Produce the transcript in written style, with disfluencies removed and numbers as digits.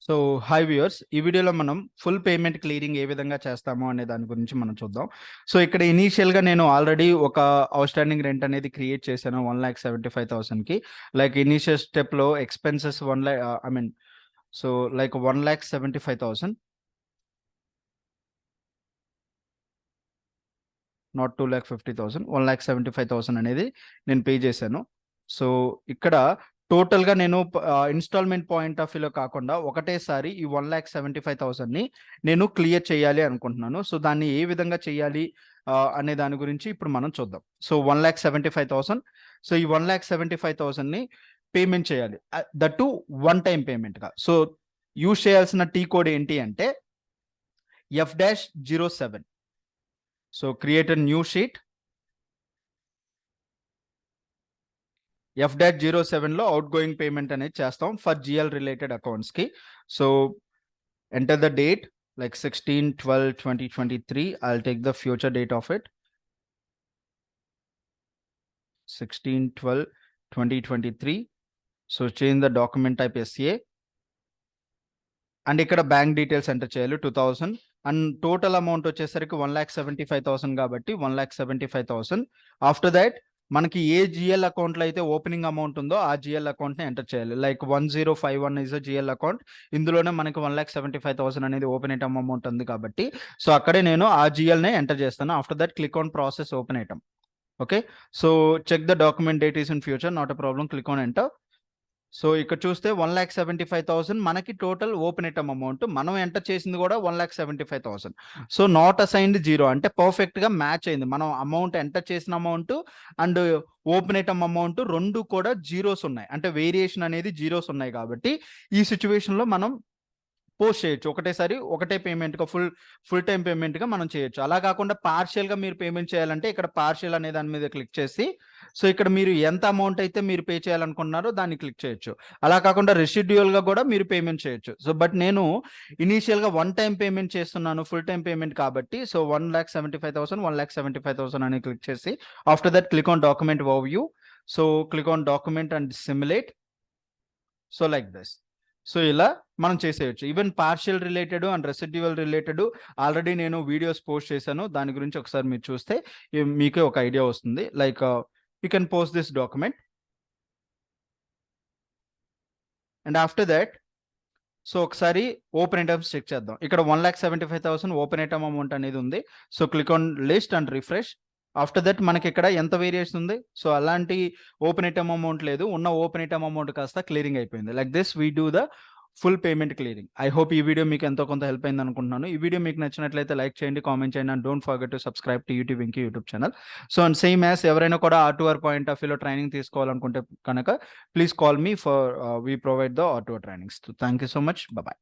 So high viewers, ఈ వీడియోలో మనం ఫుల్ పేమెంట్ క్లియరింగ్ ఏ విధంగా చేస్తామో అనే దాని గురించి మనం చూద్దాం. సో ఇక్కడ ఇనీషియల్గా నేను ఆల్రెడీ ఒక అవుట్ స్టాండింగ్ రెంట్ అనేది క్రియేట్ చేశాను 1,75,000కి. లైక్ ఇనీషియల్ స్టెప్లో expenses 1 lakh, I mean so like 1,75,000, not 2,50,000, 1,75,000 అనేది నేను పే చేశాను. సో ఇక్కడ టోటల్గా నేను ఇన్స్టాల్మెంట్ పాయింట్ ఆఫ్ వ్యూలో కాకుండా ఒకటేసారి ఈ 1,75,000ని నేను క్లియర్ చేయాలి అనుకుంటున్నాను. సో దాన్ని ఏ విధంగా చేయాలి అనే దాని గురించి ఇప్పుడు మనం చూద్దాం. సో 1,75,000, సో ఈ 1,75,000ని పేమెంట్ చేయాలి, దట్ వన్ టైం పేమెంట్గా. సో యూజ్ చేయాల్సిన టీ కోడ్ ఏంటి అంటే F-07. So create a new sheet. F-07లో అవుట్ గోయింగ్ పేమెంట్ అనేది చేస్తాం ఫర్ జిఎల్ రిలేటెడ్ అకౌంట్స్కి. So enter the date like 16/12/2023. I'll take the future date of it, 16/12/2023. So change the document type SCA, and ఇక్కడ bank details enter చేయాలి 2,000, and total amount వచ్చేసరికి 1,75,000 కాబట్టి 1,75,000. After that మనకి ఏ GL అకౌంట్లో అయితే opening amount ఉందో ఆ జిఎల్ అకౌంట్ని ఎంటర్ చేయాలి. Like 1051 is a GL account. ఇందులోనే మనకి 1,75,000 అనేది ఓపెన్ ఐటమ్ అమౌంట్ ఉంది కాబట్టి సో అక్కడే నేను ఆ జిఎల్నే ఎంటర్ చేస్తాను. After that click on process open item. Okay, so check the document date is in future, not a problem, click on enter. So ఇక్కడ చూస్తే 1,75,000 మనకి టోటల్ ఓపెన్ ఐటమ్ అమౌంట్, మనం ఎంటర్ చేసింది కూడా 1,75,000. సో నాట్ అసైన్డ్ 0 అంటే perfect గా match అయింది. మనం అమౌంట్ ఎంటర్ చేసిన amount and open item amount రెండు కూడా జీరోస్ ఉన్నాయి, అంటే వేరియేషన్ అనేది జీరోస్ ఉన్నాయి. కాబట్టి ఈ సిచ్యువేషన్ లో మనం పోస్ట్ చేయొచ్చు, ఒకటేసారి ఒకటే పేమెంట్గా ఫుల్ టైం పేమెంట్గా మనం చేయొచ్చు. అలా కాకుండా పార్షియల్గా మీరు పేమెంట్ చేయాలంటే ఇక్కడ పార్షియల్ అనే దాని మీద క్లిక్ చేసి సో ఇక్కడ మీరు ఎంత అమౌంట్ అయితే మీరు పే చేయాలనుకుంటున్నారో దాన్ని క్లిక్ చేయొచ్చు. అలా కాకుండా రెసిడ్యూయల్గా కూడా మీరు పేమెంట్ చేయొచ్చు. సో బట్ నేను ఇనీషియల్గా వన్ టైం పేమెంట్ చేస్తున్నాను, ఫుల్ టైం పేమెంట్ కాబట్టి. సో 1,75,000, 1,75,000 అని క్లిక్ చేసి after that click on document overview. So click on document and simulate. So like this. So ఇలా మనం చేసేయచ్చు. Even partial related and residual related already నేను videos post చేశాను, దాని గురించి ఒకసారి మీరు చూస్తే మీకే ఒక ఐడియా వస్తుంది. Like you can post this document and after that so ఒకసారి ఓపెన్ ఐటమ్స్ చెక్ చేద్దాం. ఇక్కడ 1,75,000 ఓపెన్ ఐటమ్ అమౌంట్ అనేది ఉంది. So click on list and refresh. After that మనకి ఇక్కడ ఎంత వేరియేషన్ ఉంది, సో అలాంటి ఓపెన్ ఐటమ్ అమౌంట్ లేదు, ఉన్న ఓపెన్ ఐటమ్ అమౌంట్ కాస్త క్లియరింగ్ అయిపోయింది. Like this we do the full payment clearing. I hope ఈ వీడియో మీకు ఎంతో కొంత హెల్ప్ అయింది అనుకుంటున్నాను. ఈ వీడియో మీకు నచ్చినట్లయితే లైక్ చేయండి, కామెంట్ చేయండి, and don't forget to subscribe to YouTube channel. So and same as ఎవరైనా కూడా R2R పాయింట్ ఆఫ్ వ్యూలో ట్రైనింగ్ తీసుకోవాలనుకుంటే కనుక please call me for we provide the R2R trainings. Thank you so much, bye.